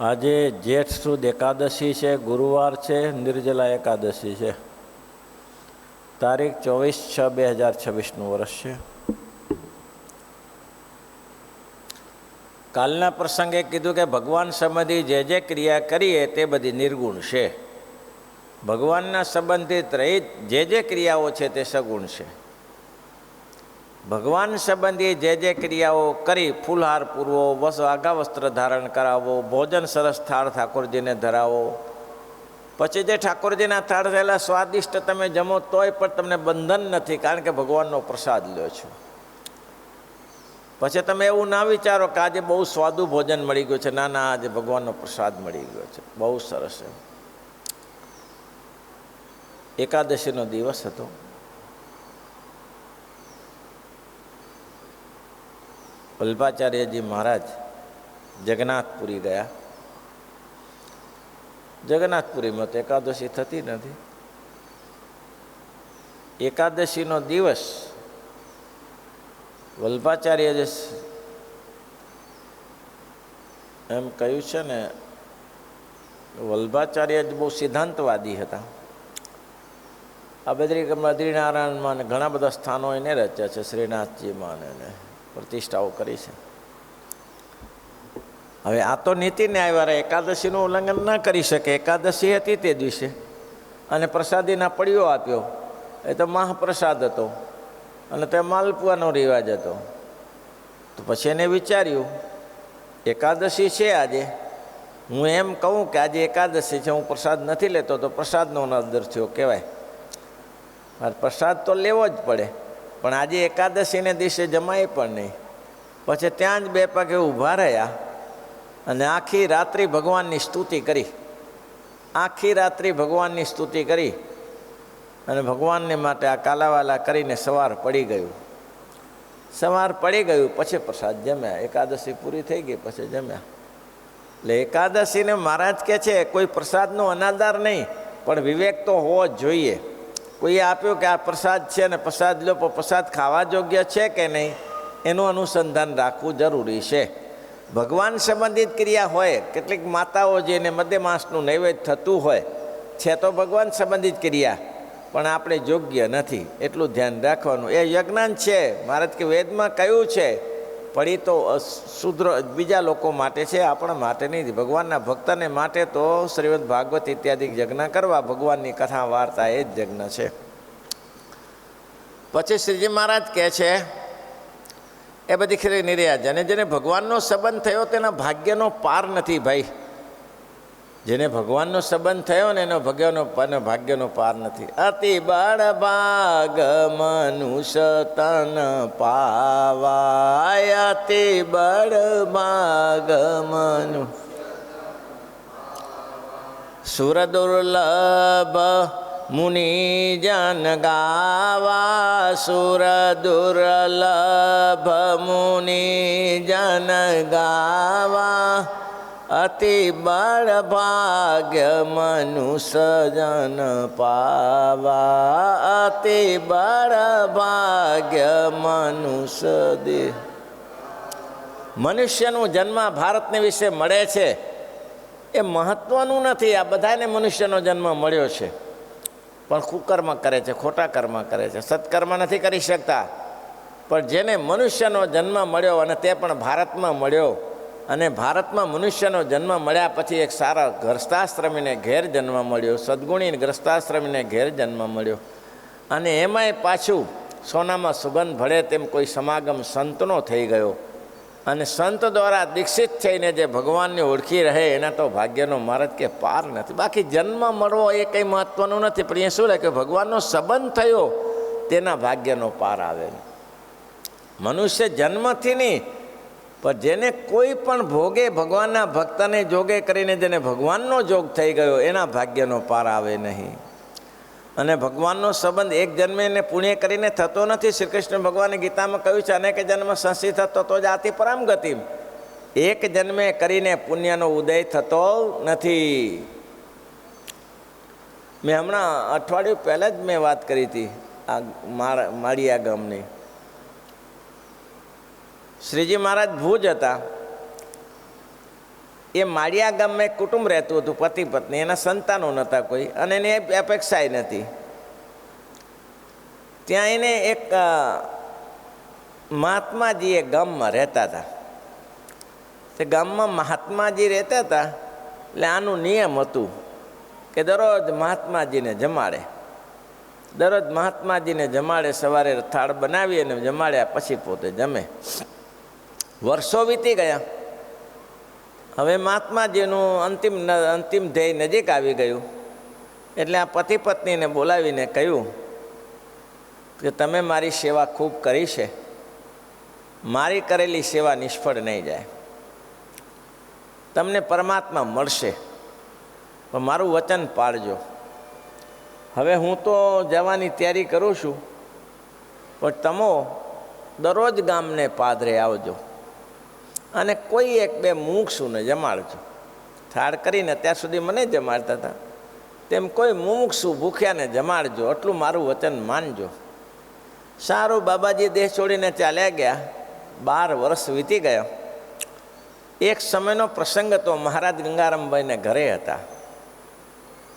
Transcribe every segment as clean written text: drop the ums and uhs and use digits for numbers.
આજે જેઠ સુદ એકાદશી છે, ગુરુવાર છે, નિર્જલા એકાદશી છે. તારીખ 24/6/2026 વર્ષ છે. કાલના પ્રસંગે કીધું કે ભગવાન સંબંધી જે ક્રિયા કરીએ તે બધી નિર્ગુણ છે. ભગવાનના સંબંધિત રહિત જે ક્રિયાઓ છે તે સગુણ છે. ભગવાન સંબંધી જે ક્રિયાઓ કરી, ફૂલહાર પૂરવો, આગા વસ્ત્ર ધારણ કરાવવો, ભોજન સરસ થાળ ઠાકોરજીને ધરાવો, પછી જે ઠાકોરજીના થાળ થયેલા સ્વાદિષ્ટ તમે જમો તોય પણ તમને બંધન નથી, કારણ કે ભગવાનનો પ્રસાદ લ્યો છો. પછી તમે એવું ના વિચારો કે આજે બહુ સ્વાદુ ભોજન મળી ગયું છે. ના ના, આજે ભગવાનનો પ્રસાદ મળી ગયો છે, બહુ સરસ છે. એકાદશીનો દિવસ હતો. વલ્ભાચાર્યજી મહારાજ જગન્નાથપુરી ગયા. જગન્નાથપુરીમાં તો એકાદશી થતી નથી. એકાદશીનો દિવસ વલ્ભાચાર્યજી એમ કહ્યું છે ને, વલ્ભાચાર્ય બહુ સિદ્ધાંતવાદી હતા. આ બદ્રીનારાયણમાં ઘણા બધા સ્થાનો એને રચ્યા છે, શ્રીનાથજીમાં એને પ્રતિષ્ઠાઓ કરી છે. હવે આ તો નીતિ ન્યાયવાળા એકાદશીનું ઉલ્લંઘન ન કરી શકે. એકાદશી હતી તે દિવસે અને પ્રસાદીના પડ્યો આપ્યો, એ તો મહાપ્રસાદ હતો અને તે માલપુઆનો રિવાજ હતો. તો પછી એને વિચાર્યું એકાદશી છે આજે, હું એમ કહું કે આજે એકાદશી છે, હું પ્રસાદ નથી લેતો તો પ્રસાદનો અનાદર થયો કહેવાય. મારે પ્રસાદ તો લેવો જ પડે, પણ આજે એકાદશીને દિવસે જમાય પણ નહીં. પછી ત્યાં જ બે પગે ઊભા રહ્યા અને આખી રાત્રિ ભગવાનની સ્તુતિ કરી. આખી રાત્રિ ભગવાનની સ્તુતિ કરી અને ભગવાનને માટે આ કાલાવાલા કરીને સવાર પડી ગયું. સવાર પડી ગયું પછી પ્રસાદ જમ્યા. એકાદશી પૂરી થઈ ગઈ પછી જમ્યા. એટલે એકાદશીને મહારાજ કહે છે કોઈ પ્રસાદનો અનાદાર નહીં, પણ વિવેક તો હોવો જ જોઈએ. કોઈએ આપ્યો કે આ પ્રસાદ છે ને પ્રસાદ લો, પણ પ્રસાદ ખાવા યોગ્ય છે કે નહીં એનું અનુસંધાન રાખવું જરૂરી છે. ભગવાન સંબંધિત ક્રિયા હોય, કેટલીક માતાઓ જેને મધ્ય માસનું નૈવેદ્ય થતું હોય છે તો ભગવાન સંબંધિત ક્રિયા, પણ આપણે યોગ્ય નથી, એટલું ધ્યાન રાખવાનું. એ યજ્ઞાન છે. મહારાજ કે વેદમાં કહ્યું છે, પણ એ તો શુદ્ર બીજા લોકો માટે છે, આપણા માટે નહીં. ભગવાનના ભક્તને માટે તો શ્રીમદ ભાગવત ઇત્યાદિ યજ્ઞ કરવા, ભગવાનની કથા વાર્તા એ જ યજ્ઞ છે. પછી શ્રીજી મહારાજ કહે છે એ બધી ખરી નિર્યાજ, અને જેને ભગવાનનો સંબંધ થયો તેના ભાગ્યનો પાર નથી ભાઈ. જેને ભગવાનનો સંબંધ થયો ને એનો ભાગ્યનો પાર નથી. અતિ બળ ભાગ મનુષ્ય તન પાવાય, અતિ બળ ભાગ મનુ સુર દુર્લભ મુનિ જન ગાવા, સુર દુર્લભ મુનિ જન ગાવા, અતિ બળ ભાગ્ય મનુષ્ય જન પાવા, અતિ બળ ભાગ્ય મનુષ્ય દે. મનુષ્યનું જન્મ ભારતને વિશે મળે છે એ મહત્વનું નથી. આ બધાને મનુષ્યનો જન્મ મળ્યો છે, પણ કુકર્મ કરે છે, ખોટા કર્મ કરે છે, સત્કર્મ નથી કરી શકતા. પણ જેને મનુષ્યનો જન્મ મળ્યો અને તે પણ ભારતમાં મળ્યો, અને ભારતમાં મનુષ્યનો જન્મ મળ્યા પછી એક સારા ગ્રસ્તાશ્રમીને ઘેર જન્મ મળ્યો, સદગુણી ગ્રસ્તાશ્રમીને ઘેર જન્મ મળ્યો, અને એમાંય પાછું સોનામાં સુગંધ ભળે તેમ કોઈ સમાગમ સંતનો થઈ ગયો, અને સંત દ્વારા દીક્ષિત થઈને જે ભગવાનને ઓળખી રહે એના તો ભાગ્યનો મહારાજ કે પાર નથી. બાકી જન્મ મળવો એ કંઈ મહત્વનું નથી, પણ એ શું લે કે ભગવાનનો સંબંધ થયો તેના ભાગ્યનો પાર આવે. મનુષ્ય જન્મથી નહીં, પણ જેને કોઈ પણ ભોગે ભગવાનના ભક્તને જોગે કરીને જેને ભગવાનનો જોગ થઈ ગયો એના ભાગ્યનો પાર આવે નહીં. અને ભગવાનનો સંબંધ એક જન્મે એને પુણ્ય કરીને થતો નથી. શ્રી કૃષ્ણ ભગવાને ગીતામાં કહ્યું છે અનેક જન્મ સંસિદ્ધ થતો તો જ આથી પરામ ગતિ. એક જન્મે કરીને પુણ્યનો ઉદય થતો નથી. મેં હમણાં અઠવાડિયું પહેલાં જ મેં વાત કરી હતી આ માળિયા ગામની. શ્રીજી મહારાજ ભુજ હતા એ માળિયા ગામમાં એક કુટુંબ રહેતું હતું, પતિ પત્ની, એના સંતાનો નહોતા કોઈ, અને એને અપેક્ષાય નથી. ત્યાં એને એક મહાત્માજી એ ગામમાં રહેતા હતા. તે ગામમાં મહાત્માજી રહેતા હતા, એટલે આનું નિયમ હતું કે દરરોજ મહાત્માજીને જમાડે, દરરોજ મહાત્માજીને જમાડે, સવારે થાળ બનાવી અને જમાડ્યા પછી પોતે જમે. વર્ષો વીતી ગયા. હવે મહાત્માજીનું અંતિમ ધ્યેય નજીક આવી ગયું. એટલે આ પતિ પત્નીને બોલાવીને કહ્યું કે તમે મારી સેવા ખૂબ કરી છે, મારી કરેલી સેવા નિષ્ફળ નહીં જાય, તમને પરમાત્મા મળશે, પણ મારું વચન પાળજો. હવે હું તો જવાની તૈયારી કરું છું, પણ તમે દરરોજ ગામને પાદરે આવજો અને કોઈ એક બે મુમુક્ષુને જમાડજો. થાળ કરીને ત્યાં સુધી મને જમાડતા હતા, તેમ કોઈ મુમુક્ષુ ભૂખ્યાને જમાડજો, એટલું મારું વચન માનજો. સારું, બાબાજી દેહ છોડીને ચાલ્યા ગયા. 12 વર્ષ વીતી ગયા. એક સમયનો પ્રસંગ હતો. મહારાજ ગંગારામભાઈને ઘરે હતા.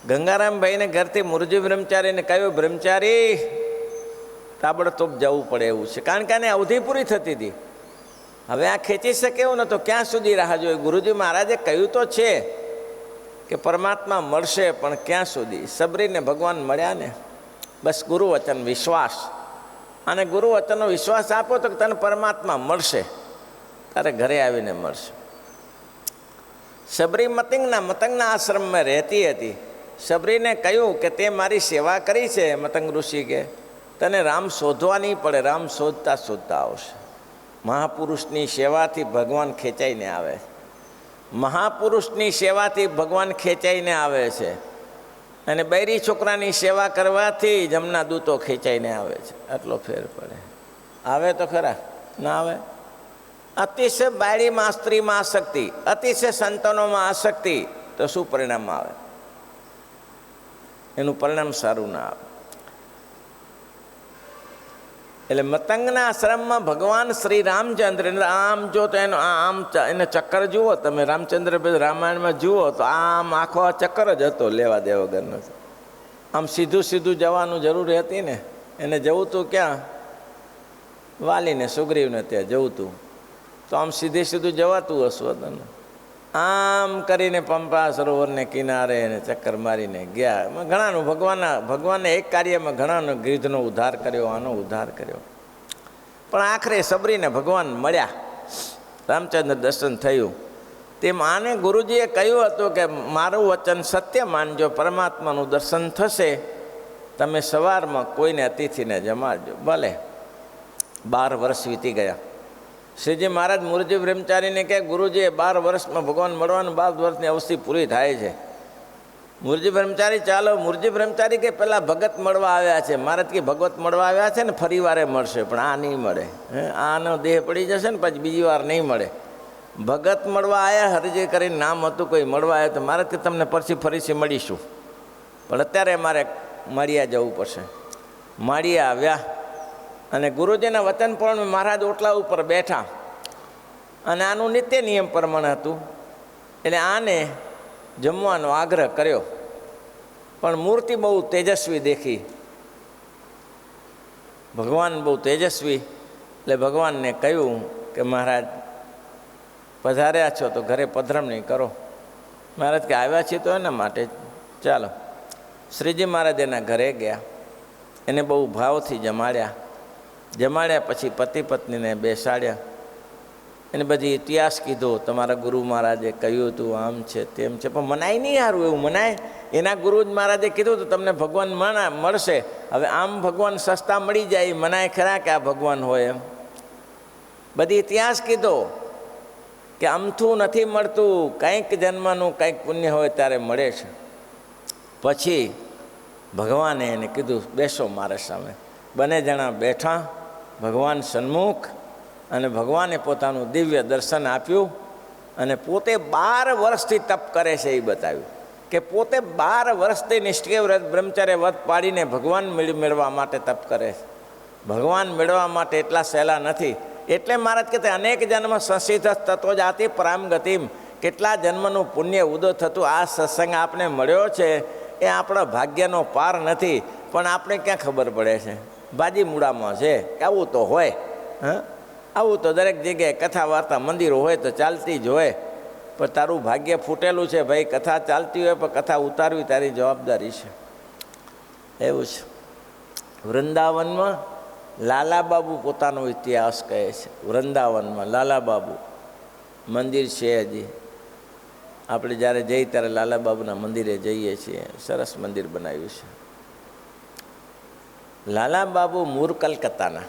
ગંગારામભાઈને ઘરથી મુરજી બ્રહ્મચારીને કહ્યું, બ્રહ્મચારી તાબડતોબ જવું પડે એવું છે, કારણ કે આને અવધિ પૂરી થતી હતી. હવે આ ખેંચી શકે એવું ન તો ક્યાં સુધી રાહ જોઈએ? ગુરુજી મહારાજે કહ્યું તો છે કે પરમાત્મા મળશે, પણ ક્યાં સુધી? સબરીને ભગવાન મળ્યા ને, બસ ગુરુ વચન વિશ્વાસ, અને ગુરુ વચનનો વિશ્વાસ આપો તો તને પરમાત્મા મળશે, તારે ઘરે આવીને મળશે. સબરી મતંગના આશ્રમમાં રહેતી હતી. સબરીને કહ્યું કે તે મારી સેવા કરી છે મતંગ ઋષિ, કે તને રામ શોધવા નહીં પડે, રામ શોધતા શોધતા આવશે. મહાપુરુષની સેવાથી ભગવાન ખેંચાઈને આવે, મહાપુરુષની સેવાથી ભગવાન ખેંચાઈને આવે છે, અને બૈરી છોકરાની સેવા કરવાથી જમના દૂતો ખેંચાઈને આવે છે. આટલો ફેર પડે. આવે તો ખરા? ના આવે. અતિશય બાયડીમાં સ્ત્રીમાં આસક્તિ, અતિશય સંતાનોમાં આસક્તિ, તો શું પરિણામ આવે? એનું પરિણામ સારું ના આવે. એટલે મતંગના આશ્રમમાં ભગવાન શ્રી રામચંદ્ર, આમ જો તો એનો આમ એને ચક્કર જુઓ તમે, રામચંદ્ર રામાયણમાં જુઓ તો આમ આખો ચક્કર જ હતો, લેવા દે વગરનો. આમ સીધું સીધું જવાનું જરૂરી હતી ને. એને જવું તું ક્યાં? વાલીને સુગ્રીવને ત્યાં જવું તું, તો આમ સીધું જવાતું હશું. આમ કરીને પંપા સરોવરને કિનારે એને ચક્કર મારીને ગયા. એમાં ઘણાનું ભગવાનને એક કાર્યમાં ઘણાનો ગીધનો ઉદ્ધાર કર્યો, આનો ઉદ્ધાર કર્યો. પણ આખરે સબરીને ભગવાન મળ્યા, રામચંદ્ર દર્શન થયું. તેમ આને ગુરુજીએ કહ્યું હતું કે મારું વચન સત્ય માનજો, પરમાત્માનું દર્શન થશે, તમે સવારમાં કોઈને અતિથિને જમાડજો. ભલે. 12 વર્ષ વીતી ગયા. શ્રીજી મહારાજ મુરજી બ્રહ્મચારીને કહે, ગુરુજી 12 વર્ષમાં ભગવાન મળવાનું, 12 વર્ષની અવધિ પૂરી થાય છે. મુરજી બ્રહ્મચારી ચાલો. મુરજી બ્રહ્મચારી કે પહેલાં ભગત મળવા આવ્યા છે. મહારાજ કે ભગવત મળવા આવ્યા છે ને, ફરી વારે મળશે, પણ આ નહીં મળે. આનો દેહ પડી જશે ને પછી બીજી વાર નહીં મળે. ભગત મળવા આવ્યા, હરિજી કરીને નામ હતું, કોઈ મળવા આવ્યા તો મહારાજ કે તમને પછી ફરીથી મળીશું, પણ અત્યારે મારે માળિયા જવું પડશે. માળિયા આવ્યા અને ગુરુજીના વચન પ્રમાણે મહારાજ ઓટલા ઉપર બેઠા, અને આનું નિત્ય નિયમ પ્રમાણે હતું. એટલે આને જમવાનો આગ્રહ કર્યો, પણ મૂર્તિ બહુ તેજસ્વી દેખી. ભગવાન બહુ તેજસ્વી, એટલે ભગવાનને કહ્યું કે મહારાજ પધાર્યા છો તો ઘરે પધરામણી કરો. મહારાજ કે આવ્યા છીએ તો એના માટે ચાલો. શ્રીજી મહારાજ એના ઘરે ગયા, એને બહુ ભાવથી જમાડ્યા. જમાડ્યા પછી પતિ પત્નીને બેસાડ્યા, એને બધી ઇતિહાસ કીધો. તમારા ગુરુ મહારાજે કહ્યું હતું આમ છે તેમ છે, પણ મનાય નહીં સારું એવું મનાય. એના ગુરુ જ મહારાજે કીધું હતું તમને ભગવાન મળશે. હવે આમ ભગવાન સસ્તા મળી જાય, મનાય ખરા કે આ ભગવાન હોય એમ? બધી ઇતિહાસ કીધો કે અમથું નથી મળતું, કંઈક જન્મનું કંઈક પુણ્ય હોય ત્યારે મળે છે. પછી ભગવાને એને કીધું બેસો મારા સામે. બંને જણા બેઠા ભગવાન સન્મુખ, અને ભગવાને પોતાનું દિવ્ય દર્શન આપ્યું, અને પોતે 12 વર્ષથી તપ કરે છે એ બતાવ્યું કે પોતે 12 વર્ષથી નિષ્ઠિય વ્રત બ્રહ્મચર્ય વ્રત પાડીને ભગવાન મેળવવા માટે તપ કરે છે. ભગવાન મેળવવા માટે એટલા સહેલા નથી. એટલે મહારાજ કહેતા અનેક જન્મ સંસિદ્ધ તત્વ જાતિ પરામ ગતિમ, કેટલા જન્મનું પુણ્ય ઉદો થતું આ સત્સંગ આપણે મળ્યો છે એ આપણા ભાગ્યનો પાર નથી. પણ આપણે ક્યાં ખબર પડે છે, ભાજી મૂળામાં છે કે આવું તો હોય. હા, આવું તો દરેક જગ્યાએ કથા વાર્તા મંદિરો હોય તો ચાલતી જ હોય. પણ તારું ભાગ્ય ફૂટેલું છે ભાઈ, કથા ચાલતી હોય પણ કથા ઉતારવી તારી જવાબદારી છે. એવું છે. વૃંદાવનમાં લાલાબાબુ પોતાનો ઇતિહાસ કહે છે. વૃંદાવનમાં લાલાબાબુ મંદિર છે હજી. આપણે જ્યારે જઈએ ત્યારે લાલાબાબુના મંદિરે જઈએ છીએ. સરસ મંદિર બનાવ્યું છે. લાલાબાબુ મૂળ કલકત્તાના,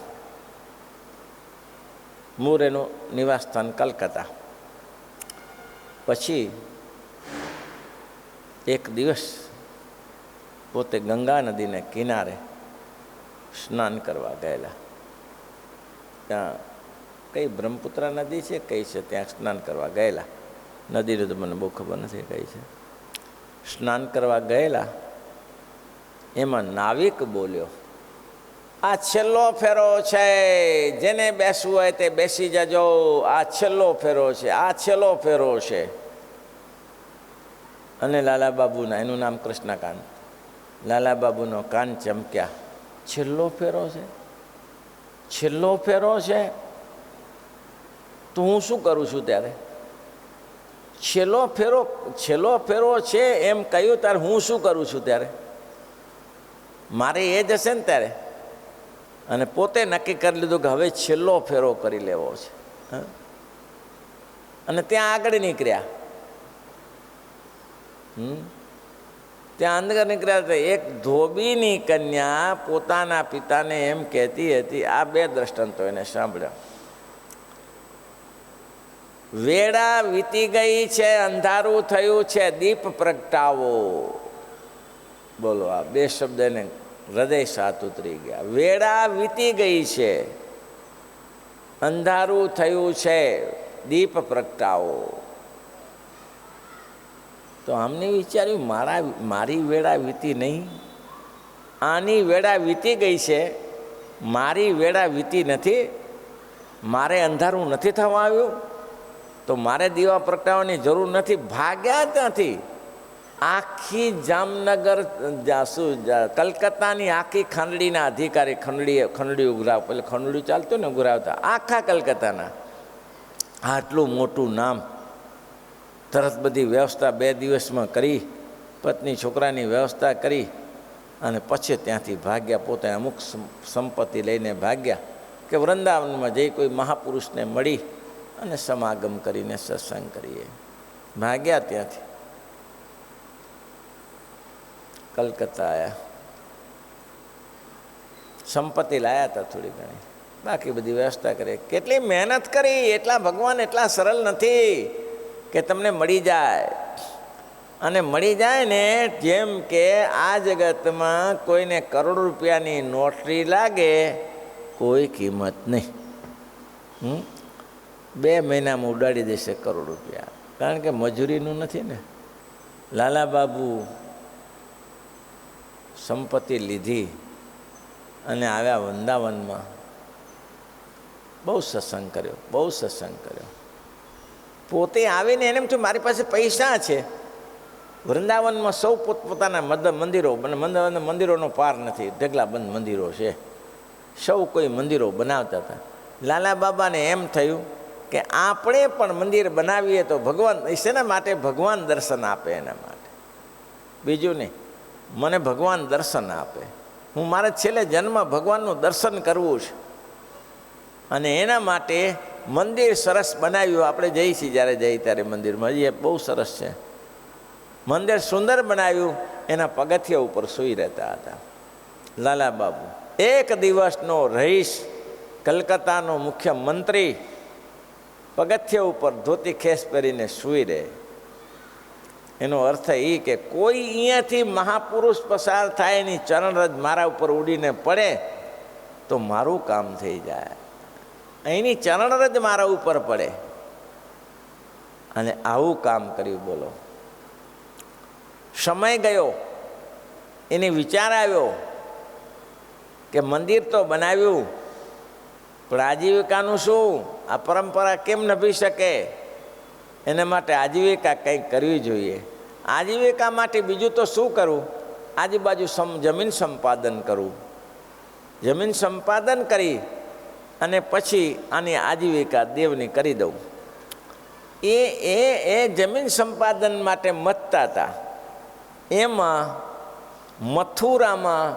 મૂળ એનું નિવાસસ્થાન કલકત્તા. પછી એક દિવસ પોતે ગંગા નદીને કિનારે સ્નાન કરવા ગયેલા. ત્યાં કઈ બ્રહ્મપુત્રા નદી છે કઈ છે, ત્યાં સ્નાન કરવા ગયેલા. નદીનું તો મને બહુ ખબર નથી કઈ છે. સ્નાન કરવા ગયેલા, એમાં નાવિક બોલ્યો, આ છેલ્લો ફેરો છે, જેને બેસવું હોય તે બેસી જજો, આ છેલ્લો ફેરો છે, આ છેલ્લો ફેરો છે. અને લાલાબાબુના, એનું નામ કૃષ્ણકાંત, લાલાબાબુનો કાન ચમક્યા. છેલ્લો ફેરો છે, છેલ્લો ફેરો છે, તો હું શું કરું છું ત્યારે? છેલ્લો ફેરો છે એમ કહ્યું ત્યારે હું શું કરું છું ત્યારે? મારે એ જ હશે ને ત્યારે. અને પોતે નક્કી કરી લીધું કે હવે છેલ્લો ફેરો કરી લેવો છે. અને ત્યાં આગળ નીકળ્યા. ત્યાં અંદર નીકળ્યા હતા. એક ધોબીની કન્યા પોતાના પિતાને એમ કહેતી હતી, આ બે દ્રષ્ટાંતો એને સાંભળ્યા. વેળા વીતી ગઈ છે, અંધારું થયું છે, દીપ પ્રગટાવો. બોલો, આ બે શબ્દ એને હૃદય સાથ ઉતરી ગયા. વેળા વીતી ગઈ છે, અંધારું થયું છે, દીપ પ્રગટાવો. તો આમને વિચાર્યું, મારી વેળા વીતી નહીં, આની વેળા વીતી ગઈ છે, મારી વેળા વીતી નથી. મારે અંધારું નથી થવા આવ્યું, તો મારે દીવા પ્રગટાવવાની જરૂર નથી. ભાગ્યા ત્યાંથી. આખી જામનગર, કલકત્તાની આખી ખંડડીના અધિકારી, ખંડડી ઉઘરાવ, એટલે ખંડડી ચાલતું ને ઉઘરાવતા, આખા કલકત્તાના. આટલું મોટું નામ, તરત બધી વ્યવસ્થા 2 દિવસમાં કરી, પત્ની છોકરાની વ્યવસ્થા કરી અને પછી ત્યાંથી ભાગ્યા. પોતે અમુક સંપત્તિ લઈને ભાગ્યા કે વૃંદાવનમાં જઈ કોઈ મહાપુરુષને મળી અને સમાગમ કરીને સત્સંગ કરીએ. ભાગ્યા ત્યાંથી કલકત્તા આવ્યા. સંપત્તિ લાયા હતા થોડી ઘણી, બાકી બધી વ્યવસ્થા કરી. કેટલી મહેનત કરી, એટલા ભગવાન એટલા સરળ નથી કે તમને મળી જાય. અને મળી જાય ને, જેમ કે આ જગતમાં કોઈને કરોડ રૂપિયાની નોટરી લાગે, કોઈ કિંમત નહીં. 2 મહિનામાં ઉડાડી દેશે કરોડ રૂપિયા, કારણ કે મજૂરીનું નથી ને. લાલાબાબુ સંપત્તિ લીધી અને આવ્યા વૃંદાવનમાં. બહુ સત્સંગ કર્યો, બહુ સત્સંગ કર્યો. પોતે આવીને એને એમ થયું મારી પાસે પૈસા છે. વૃંદાવનમાં સૌ પોતપોતાના મંદિરોનો પાર નથી, ઢગલા બંધ મંદિરો છે. સૌ કોઈ મંદિરો બનાવતા હતા. લાલાબાબાને એમ થયું કે આપણે પણ મંદિર બનાવીએ તો ભગવાન શેના માટે? ભગવાન દર્શન આપે એના માટે, બીજું નહીં. મને ભગવાન દર્શન આપે, હું મારે છેલ્લે જન્મ ભગવાનનું દર્શન કરવું છે. અને એના માટે મંદિર સરસ બનાવ્યું. આપણે જઈએ છીએ જ્યારે જઈએ ત્યારે મંદિરમાં, એ બહુ સરસ છે મંદિર, સુંદર બનાવ્યું. એના પગથિયા ઉપર સૂઈ રહેતા હતા લાલાબાબુ. એક દિવસનો રહીશ, કલકત્તાનો મુખ્યમંત્રી, પગથિયા ઉપર ધોતી ખેસ પહેરીને સૂઈ રહે. એનો અર્થ એ કે કોઈ અહીંયાથી મહાપુરુષ પસાર થાય, એની ચરણરજ મારા ઉપર ઉડીને પડે તો મારું કામ થઈ જાય. અહીંની ચરણરજ મારા ઉપર પડે. અને આવું કામ કર્યું. બોલો, સમય ગયો, એને વિચાર આવ્યો કે મંદિર તો બનાવ્યું, પણ આજીવિકાનું શું? આ પરંપરા કેમ નભી શકે? એના માટે આજીવિકા કંઈક કરવી જોઈએ. આજીવિકા માટે બીજું તો શું કરવું? આજુબાજુ જમીન સંપાદન કરવું. જમીન સંપાદન કરી અને પછી આની આજીવિકા દેવની કરી દઉં. એ જમીન સંપાદન માટે મથતા હતા. એમાં મથુરામાં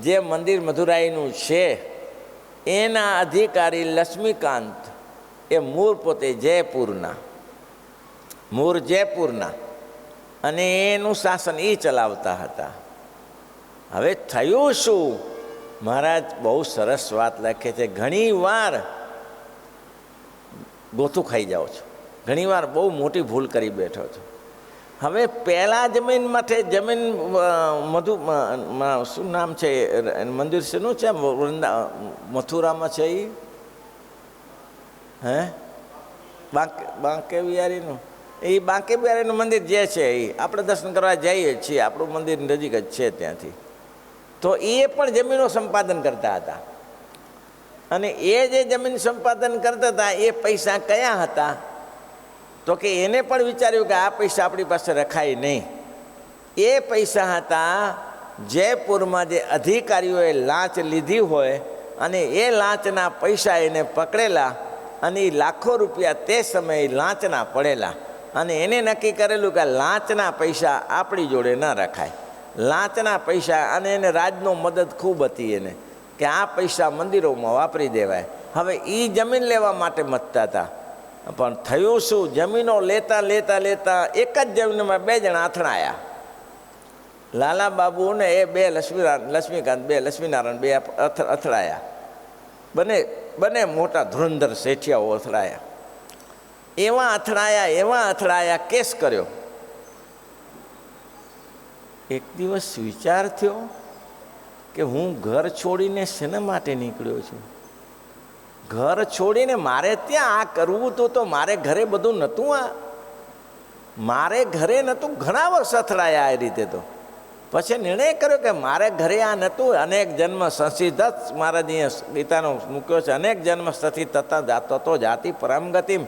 જે મંદિર મધુરાઈનું છે એના અધિકારી લક્ષ્મીકાંત એ મૂળ પોતે જયપુરના, મૂળ જયપુરના, અને એનું શાસન એ ચલાવતા હતા. હવે થયું શું? મહારાજ બહુ સરસ વાત લખે છે. ઘણી વાર ગોથું ખાઈ જાઓ છો, ઘણી વાર બહુ મોટી ભૂલ કરી બેઠો છો. હવે પહેલાં જમીન માટે જમીન શું નામ છે મંદિર શેનું છે મથુરામાં છે એ? હે બાંકે બિહારીનું? એ બાંકે બિહારીનું મંદિર જે છે એ આપણે દર્શન કરવા જઈએ છીએ, આપણું મંદિર નજીક જ છે ત્યાંથી. તો એ પણ જમીનો સંપાદન કરતા હતા. અને એ જે જમીન સંપાદન કરતા હતા એ પૈસા કયા હતા? તો કે એને પણ વિચાર્યું કે આ પૈસા આપણી પાસે રખાય નહીં. એ પૈસા હતા જયપુરમાં જે અધિકારીઓએ લાંચ લીધી હોય અને એ લાંચના પૈસા એને પકડેલા અને એ લાખો રૂપિયા તે સમયે લાંચના પડેલા. અને એને નક્કી કરેલું કે લાંચના પૈસા આપણી જોડે ન રખાય. લાંચના પૈસા, અને એને રાજનો મદદ ખૂબ હતી એને, કે આ પૈસા મંદિરોમાં વાપરી દેવાય. હવે એ જમીન લેવા માટે મથતા હતા. પણ થયું શું? જમીનો લેતા લેતા લેતા એક જ જમીનમાં બે જણા અથડાયા. લાલા બાબુ ને એ બે લક્ષ્મીકાંત, બે લક્ષ્મીનારાયણ, બે અથડાયા. બંને મોટા ધુરંધર શેઠિયાઓ અથડાયા. એવા અથડાયા કેસ કર્યો. એક દિવસ વિચાર થયો કે હું ઘર છોડીને શેના માટે નીકળ્યો છું? ઘર છોડીને મારે ત્યાં આ કરવું હતું, તો મારે ઘરે બધું નહોતું. આ મારે ઘરે નહોતું. ઘણા વર્ષ અથડાયા એ રીતે. તો પછી નિર્ણય કર્યો કે મારે ઘરે આ નહોતું. અનેક જન્મ સંસિદ્ધ મહારાજ અહીંયા ગીતાનો મૂક્યો છે, અનેક જન્મ સથી તથા જાતો તો જાતિ પરામગતિમ.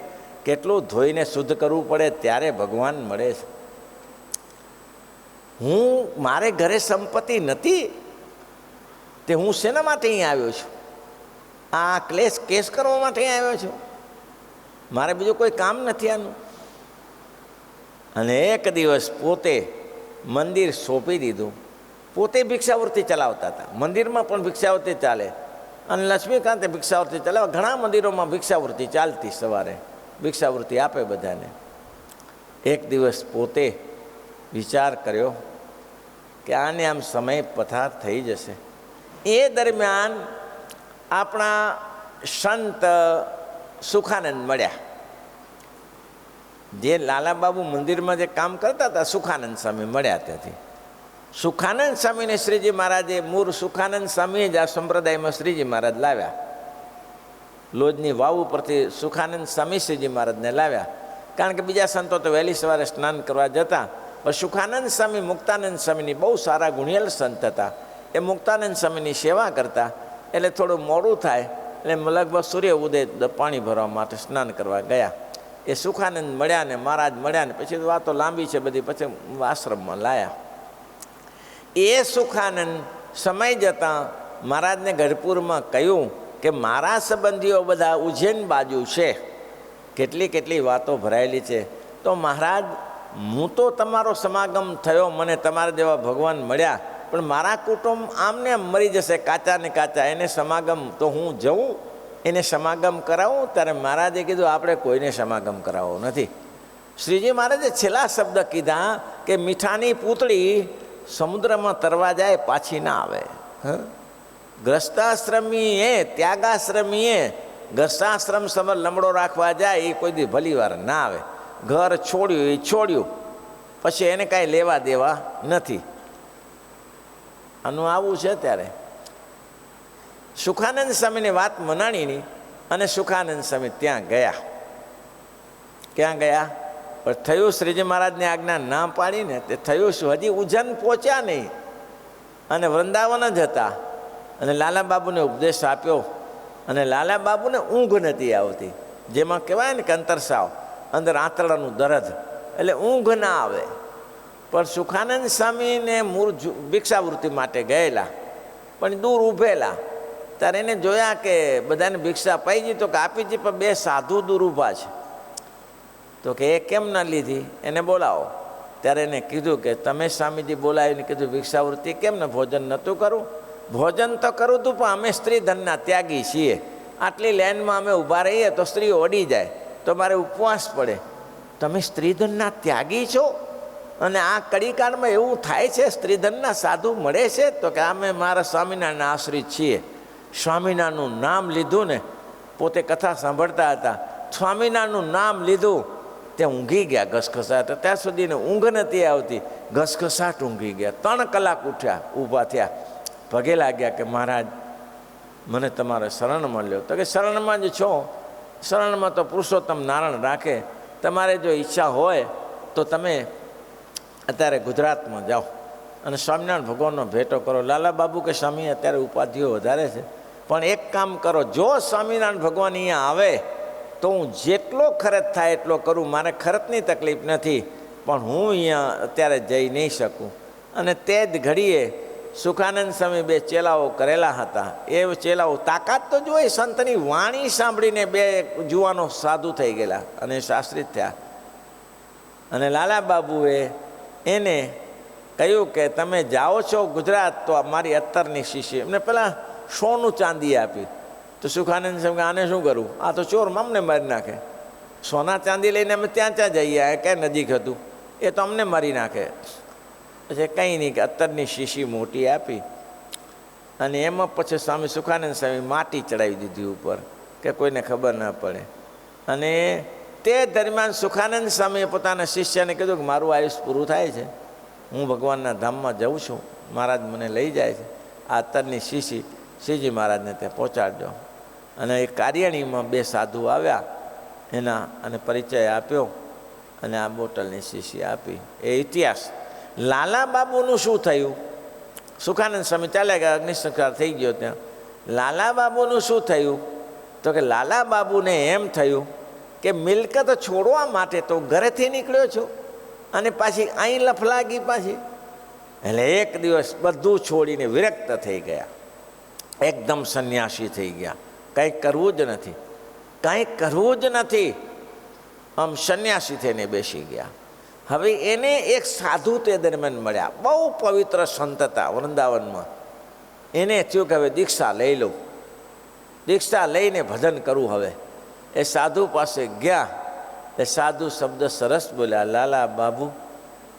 કેટલું ધોઈને શુદ્ધ કરવું પડે ત્યારે ભગવાન મળે છે. મારે ઘરે સંપત્તિ નથી, તે હું શેના માટે અહીં આવ્યો છું? આ કેસ કરવા માટે આવ્યો છું. મારે બીજું કોઈ કામ નથી આનું. અને એક દિવસ પોતે મંદિર સોંપી દીધું. પોતે ભિક્ષાવૃત્તિ ચલાવતા હતા. મંદિરમાં પણ ભિક્ષાવૃત્તિ ચાલે, અને લક્ષ્મીકાંતે ભિક્ષાવૃત્તિ ચલાવે. ઘણા મંદિરોમાં ભિક્ષાવૃત્તિ ચાલતી, સવારે ભિક્ષાવૃત્તિ આપે બધાને. એક દિવસ પોતે વિચાર કર્યો કે આને આમ સમય પસાર થઈ જશે. એ દરમિયાન આપણા સંત સુખાનંદ મળ્યા. જે લાલાબાબુ મંદિરમાં જે કામ કરતા હતા, સુખાનંદ સ્વામી મળ્યા. ત્યાંથી સુખાનંદ સ્વામીને શ્રીજી મહારાજે, મૂળ સુખાનંદ સ્વામીએ જ આ સંપ્રદાયમાં શ્રીજી મહારાજ લાવ્યા. લોજની વાવ ઉપરથી સુખાનંદ સ્વામી શ્રીજી મહારાજને લાવ્યા. કારણ કે બીજા સંતો તો વહેલી સવારે સ્નાન કરવા જતા. પણ સુખાનંદ સ્વામી મુક્તાનંદ સ્વામીની બહુ સારા ગુણિયલ સંત હતા. એ મુક્તાનંદ સ્વામીની સેવા કરતા. એટલે થોડું મોડું થાય એટલે લગભગ સૂર્ય ઉદય પાણી ભરવા માટે સ્નાન કરવા ગયા. એ સુખાનંદ મળ્યા ને મહારાજ મળ્યા ને પછી વાતો લાંબી છે બધી. પછી આશ્રમમાં લાયા. એ સુખાનંદ સમય જતાં મહારાજને ગઢપુરમાં કહ્યું કે મારા સંબંધીઓ બધા ઉજ્જૈન બાજુ છે, કેટલી વાતો ભરાયેલી છે. તો મહારાજ, હું તો તમારો સમાગમ થયો, મને તમારા જેવા ભગવાન મળ્યા, પણ મારા કુટુંબ આમને આમ મરી જશે, કાચા ને કાચા. એને સમાગમ તો હું જઉં, એને સમાગમ કરાવું? ત્યારે મહારાજે કીધું આપણે કોઈને સમાગમ કરાવવો નથી. શ્રીજી મહારાજે છેલ્લા શબ્દ કીધા કે મીઠાની પૂતળી સમુદ્રમાં તરવા જાય, પાછી ના આવે. ગ્રસ્તાશ્રમીએ, ત્યાગાશ્રમીએ ગ્રસ્તાશ્રમ સમર લમડો રાખવા જાય, એ કોઈ દી ભલી વાર ના આવે. ઘર છોડ્યું એ છોડ્યું, પછી એને કાંઈ લેવા દેવા નથી. આનું આવું છે. ત્યારે સુખાનંદ સ્વામીની વાત મનાણીની, અને સુખાનંદ સ્વામી ત્યાં ગયા. ક્યાં ગયા? પણ થયું શ્રીજી મહારાજની આજ્ઞા ના પાડીને તે થયું શું? હજી ઉજ્જૈન પહોંચ્યા નહીં અને વૃંદાવન જ હતા. અને લાલાબાબુને ઉપદેશ આપ્યો. અને લાલાબાબુને ઊંઘ નથી આવતી, જેમાં કહેવાય ને કે અંતરસાવ. અંદર આંતરડાનું દર્દ, એટલે ઊંઘ ના આવે. પણ સુખાનંદ સ્વામીને મૂળ ભિક્ષાવૃત્તિ માટે ગયેલા, પણ દૂર ઊભેલા, ત્યારે એને જોયા કે બધાને ભિક્ષા પાઈ ગઈ, તો કે આપી જી, પણ 2 સાધુ દૂર ઊભા છે. તો કે એ કેમ ના લીધી, એને બોલાવો. ત્યારે એને કીધું કે તમે સ્વામીજી બોલાવીને કીધું ભિક્ષાવૃત્તિ કેમ ને ભોજન નહોતું કરું? ભોજન તો કરું તું, પણ અમે સ્ત્રી ધનના ત્યાગી છીએ. આટલી લાઈનમાં અમે ઊભા રહીએ તો સ્ત્રીઓ અડી જાય, તો મારે ઉપવાસ પડે. તમે સ્ત્રીધનના ત્યાગી છો અને આ કડીકાળમાં એવું થાય છે, સ્ત્રીધનના સાધુ મળે છે? તો કે અમે મારા સ્વામિનારાયણ આશ્રિત છીએ. સ્વામિનારાયણનું નામ લીધું ને, પોતે કથા સાંભળતા હતા, સ્વામિનારાયણનું નામ લીધું તે ઊંઘી ગયા ઘસઘસાટ. ત્યાં સુધીને ઊંઘ નથી આવતી, ઘસઘસાટ ઊંઘી ગયા. 3 કલાક ઉઠ્યા, ઊભા થયા, પગે લાગ્યા કે મહારાજ મને તમારે શરણ મળ્યો. તો કે શરણમાં જ છો, શરણમાં તો પુરુષોત્તમ નારાયણ રાખે. તમારે જો ઈચ્છા હોય તો તમે અત્યારે ગુજરાતમાં જાઓ અને સ્વામિનારાયણ ભગવાનનો ભેટો કરો. લાલા બાબુ કે સ્વામી અત્યારે ઉપાધિઓ વધારે છે, પણ એક કામ કરો, જો સ્વામિનારાયણ ભગવાન અહીંયા આવે તો હું જેટલો ખર્ચ થાય એટલો કરું. મારે ખર્ચની તકલીફ નથી, પણ હું અહીંયા અત્યારે જઈ નહીં શકું. અને તે જ ઘડીએ સુખાનંદ સ્વામી 2 ચેલાઓ કરેલા હતા. એ ચેલાઓ તાકાત તો જોઈ, સંતની વાણી સાંભળીને 2 જુવાનો સાધુ થઈ ગયેલા અને શાસ્ત્રી થયા. અને લાલા બાબુએ એને કહ્યું કે તમે જાઓ છો ગુજરાત તો મારી અત્તરની શીશી, એમને પહેલાં સોનું ચાંદી આપી. તો સુખાનંદ સ્વામી આને શું કરું, આ તો ચોર અમને મારી નાખે. સોના ચાંદી લઈને અમે ત્યાં જઈએ, ક્યાં નજીક હતું, એ તો અમને મારી નાખે. પછી કંઈ નહીં, કે અત્તરની શીશી મોટી આપી. અને એમાં પછી સ્વામી સુખાનંદ સ્વામી માટી ચડાવી દીધી ઉપર, કે કોઈને ખબર ના પડે. અને તે દરમિયાન સુખાનંદ સ્વામીએ પોતાના શિષ્યને કીધું કે મારું આયુષ પૂરું થાય છે, હું ભગવાનના ધામમાં જાઉં છું, મહારાજ મને લઈ જાય છે. આ અત્તરની શીશી શ્રીજી મહારાજને ત્યાં પહોંચાડજો. અને એ કાર્યાણીમાં 2 સાધુ આવ્યા એના, અને પરિચય આપ્યો અને આ બોટલની શીશી આપી. એ ઇતિહાસ. લાલા બાબુનું શું થયું? સુખાનંદ સ્વામી ચાલ્યા ગયા, અગ્નિ સંસ્કાર થઈ ગયો ત્યાં. લાલા બાબુનું શું થયું? તો કે લાલા બાબુને એમ થયું કે મિલકત છોડવા માટે તો ઘરેથી નીકળ્યો છું અને પાછી અહીં લફ લાગી પાછી. એટલે એક દિવસ બધું છોડીને વિરક્ત થઈ ગયા, એકદમ સંન્યાસી થઈ ગયા. કંઈક કરવું જ નથી, કંઈક કરવું જ નથી, આમ સંન્યાસી થઈને બેસી ગયા. હવે એને એક સાધુ તે દરમિયાન મળ્યા, બહુ પવિત્ર સંત હતા વૃંદાવનમાં. એને થયું કે હવે દીક્ષા લઈ લઉં, દીક્ષા લઈને ભજન કરું. હવે એ સાધુ પાસે ગયા. એ સાધુ શબ્દ સરસ બોલ્યા, લાલા બાબુ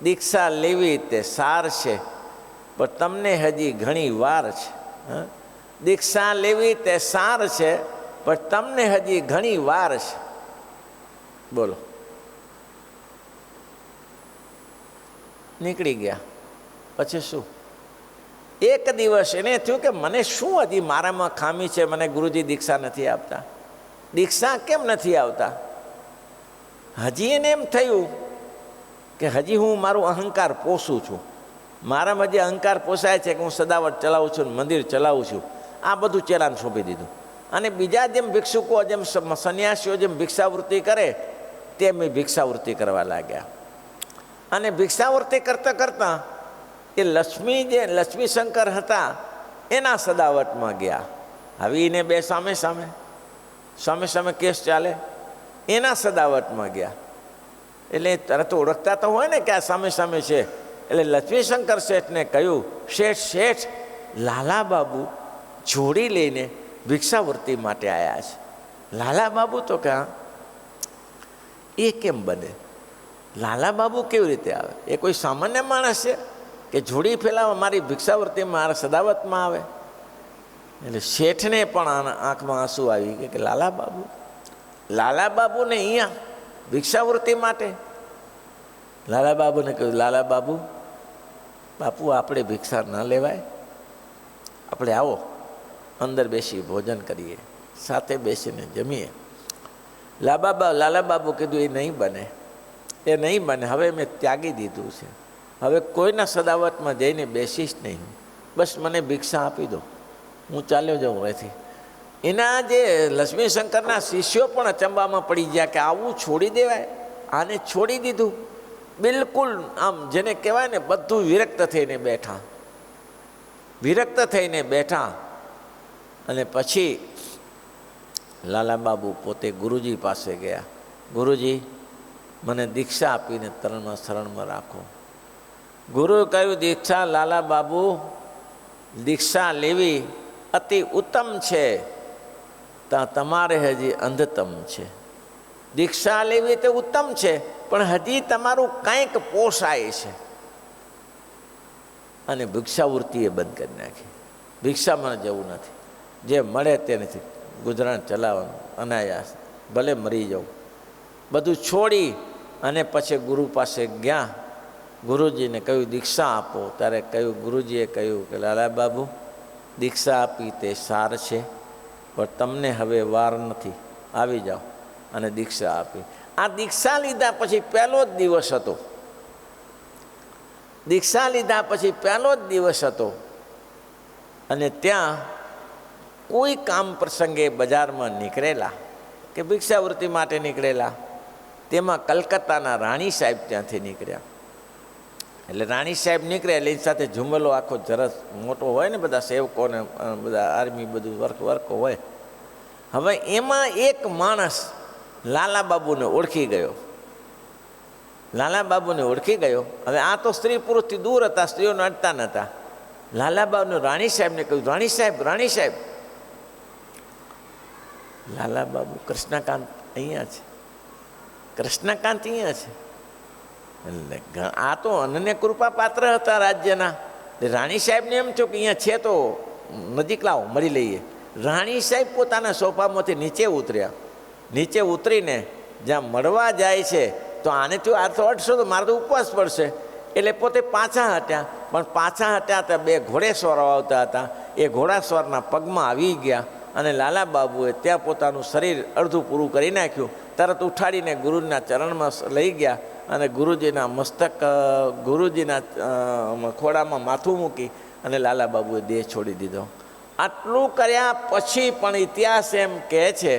દીક્ષા લેવી તે સાર છે, પણ તમને હજી ઘણી વાર છે. દીક્ષા લેવી તે સાર છે, પણ તમને હજી ઘણી વાર છે. બોલો. નીકળી ગયા. પછી શું? એક દિવસ એને થયું કે મને શું હજી મારામાં ખામી છે, મને ગુરુજી દીક્ષા નથી આપતા. દીક્ષા કેમ નથી આવતા? હજી એને એમ થયું કે હજી હું મારું અહંકાર પોષું છું, મારામાં જે અહંકાર પોસાય છે કે હું સદાવટ ચલાવું છું, મંદિર ચલાવું છું. આ બધું ચેલાને સોંપી દીધું. અને બીજા જેમ ભિક્ષુકો, જેમ સંન્યાસીઓ જેમ ભિક્ષાવૃત્તિ કરે તેમ એ ભિક્ષાવૃત્તિ કરવા લાગ્યા. અને ભિક્ષાવૃત્તિ કરતાં કરતાં એ લક્ષ્મી શંકર હતા એના સદાવટમાં ગયા. હવે એને 2 સામે સામે કેસ ચાલે, એના સદાવટમાં ગયા. એટલે તરત ઓળખતા તો હોય ને કે આ સામે સામે છે. એટલે લક્ષ્મીશંકર શેઠને કહ્યું, શેઠ લાલા બાબુ જોડી લઈને ભિક્ષાવૃત્તિ માટે આવ્યા છે. લાલા બાબુ તો કે એ કેમ બને? લાલા બાબુ કેવી રીતે આવે? એ કોઈ સામાન્ય માણસ છે કે જોડી ફેલાવા મારી ભિક્ષાવૃત્તિમાં મારા સદાવતમાં આવે? એટલે શેઠને પણ આંખમાં આંસુ આવી કે લાલા બાબુને અહીંયા ભિક્ષાવૃત્તિ માટે? લાલા બાબુને કહ્યું, લાલા બાપુ આપણે ભિક્ષા ન લેવાય, આપણે આવો અંદર બેસી ભોજન કરીએ, સાથે બેસીને જમીએ. લાલા બાબુ કીધું એ નહીં બને, હવે મેં ત્યાગી દીધું છે, હવે કોઈના સદાવતમાં જઈને બેસીશ નહીં, બસ મને ભિક્ષા આપી દો, હું ચાલ્યો જાઉં અહીંથી. એના જે લક્ષ્મીશંકરના શિષ્યો પણ અચંબામાં પડી ગયા કે આવું છોડી દેવાય. આને છોડી દીધું. બિલકુલ આમ જેને કહેવાય ને બધું વિરક્ત થઈને બેઠા, વિરક્ત થઈને બેઠા. અને પછી લાલા બાબુ પોતે ગુરુજી પાસે ગયા. ગુરુજી, મને દીક્ષા આપીને તરણમાં શરણમાં રાખો. ગુરુએ કહ્યું, દીક્ષા લાલા બાબુ, દીક્ષા લેવી અતિ ઉત્તમ છે, તમારે હજી અંધતમ છે. દીક્ષા લેવી તે ઉત્તમ છે, પણ હજી તમારું કંઈક પોષાય છે. અને ભિક્ષાવૃત્તિએ બંધ કરી નાખી. ભિક્ષામાં જવું નથી, જે મળે તેનાથી ગુજરાન ચલાવવાનું, અનાયાસ ભલે મરી જાઉં. બધું છોડી અને પછી ગુરુ પાસે ગયા. ગુરુજીને કહ્યું, દીક્ષા આપો. ત્યારે કહ્યું, ગુરુજીએ કહ્યું કે લાલા બાબુ, દીક્ષા આપી તે સાર છે, પણ તમને હવે વાર નથી, આવી જાઓ. અને દીક્ષા આપી. આ દીક્ષા લીધા પછી પહેલો જ દિવસ હતો. દીક્ષા લીધા પછી પહેલો જ દિવસ હતો. અને ત્યાં કોઈ કામ પ્રસંગે બજારમાં નીકળેલા કે ભિક્ષાવૃત્તિ માટે નીકળેલા, તેમાં કલકત્તાના રાણી સાહેબ ત્યાંથી નીકળ્યા. એટલે રાણી સાહેબ નીકળ્યા એટલે એની સાથે ઝુંબલો આખો જરસ મોટો હોય ને, બધા સેવકોને બધા આર્મી બધું વર્કો હોય. હવે એમાં એક માણસ લાલા બાબુને ઓળખી ગયો. લાલા બાબુને ઓળખી ગયો. હવે આ તો સ્ત્રી પુરુષથી દૂર હતા, સ્ત્રીઓને અડતા નહોતા. લાલા બાબુને રાણી સાહેબને કહ્યું, રાણી સાહેબ, રાણી સાહેબ. લાલા બાબુ, કૃષ્ણકાંત અહીંયા છે, કૃષ્ણકાંત અહીંયા છે. એટલે આ તો અનન્ય કૃપા પાત્ર હતા રાજ્યના. રાણી સાહેબને એમ થયું કે અહીંયા છે તો નજીક લાવો, મળી લઈએ. રાણી સાહેબ પોતાના સોફામાંથી નીચે ઉતર્યા. નીચે ઉતરીને જ્યાં મળવા જાય છે, તો આને થયું આ તો અડશો તો મારે તો ઉપવાસ પડશે. એટલે પોતે પાછા હટ્યા. પણ પાછા હટ્યા હતા, બે ઘોડેસવારો આવતા હતા. એ ઘોડાસવારના પગમાં આવી ગયા. અને લાલા બાબુએ ત્યાં પોતાનું શરીર અડધું પૂરું કરી નાખ્યું. તરત ઉઠાડીને ગુરુના ચરણમાં લઈ ગયા અને ગુરુજીના મસ્તક, ગુરુજીના ખોળામાં માથું મૂકી અને લાલા બાબુએ દેહ છોડી દીધો. આટલું કર્યા પછી પણ ઇતિહાસ એમ કહે છે,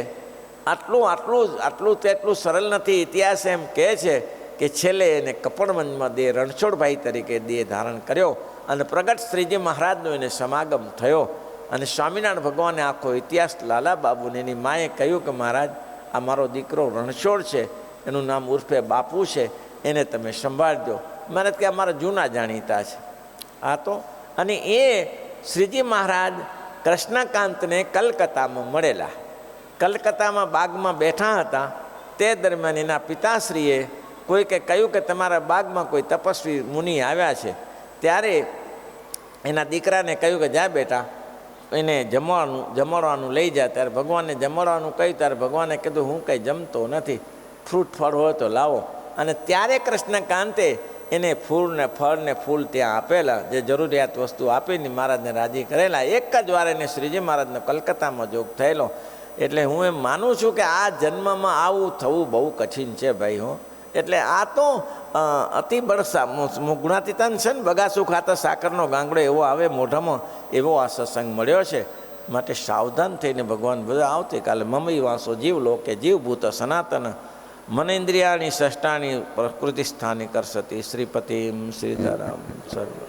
આટલું તેટલું સરળ નથી. ઇતિહાસ એમ કહે છે કે છેલ્લે એને કપડવંજમાં દેહ રણછોડભાઈ તરીકે દેહ ધારણ કર્યો અને પ્રગટ શ્રીજી મહારાજનો એને સમાગમ થયો. અને સ્વામિનારાયણ ભગવાને આખો ઇતિહાસ લાલા બાબુને એની માએ કહ્યું કે મહારાજ, આ મારો દીકરો રણછોડ છે, એનું નામ ઉર્ફે બાપુ છે, એને તમે સંભાળજો. મહારાજ કે અમારા જૂના જાણીતા છે આ તો. અને એ શ્રીજી મહારાજ કૃષ્ણકાંતને કલકત્તામાં મળેલા. કલકત્તામાં બાગમાં બેઠા હતા. તે દરમિયાન એના પિતાશ્રીએ કોઈકે કહ્યું કે તમારા બાગમાં કોઈ તપસ્વી મુનિ આવ્યા છે. ત્યારે એના દીકરાને કહ્યું કે જા બેટા, એને જમવાનું લઈ જાય. ત્યારે ભગવાનને જમવાનું કહ્યું. ત્યારે ભગવાને કીધું, હું કંઈ જમતો નથી, ફ્રૂટ ફળ હોય તો લાવો. અને ત્યારે કૃષ્ણકાંતે એને ફળ ને ફૂલ ત્યાં આપેલા, જે જરૂરિયાત વસ્તુ આપીને મહારાજને રાજી કરેલા. એક જ વાર એને શ્રીજી મહારાજનો કલકત્તામાં જોગ થયેલો. એટલે હું એમ માનું છું કે આ જન્મમાં આવું થવું બહુ કઠિન છે ભાઈ. હો એટલે આ તો અતિ બળસા ગુણાતીતાન છે ને, બગાસું ખાતા સાકરનો ગાંગડો એવો આવે મોઢામાં, એવો આ સત્સંગ મળ્યો છે. માટે સાવધાન થઈને ભગવાન બધા આવતીકાલે મમઈ વાંસો જીવ લો કે જીવભૂત સનાતન મનેન્દ્રિયાની ષષ્ટાની પ્રકૃતિ સ્થાની કરસતી શ્રીપતિમ શ્રીધરામ સર્વ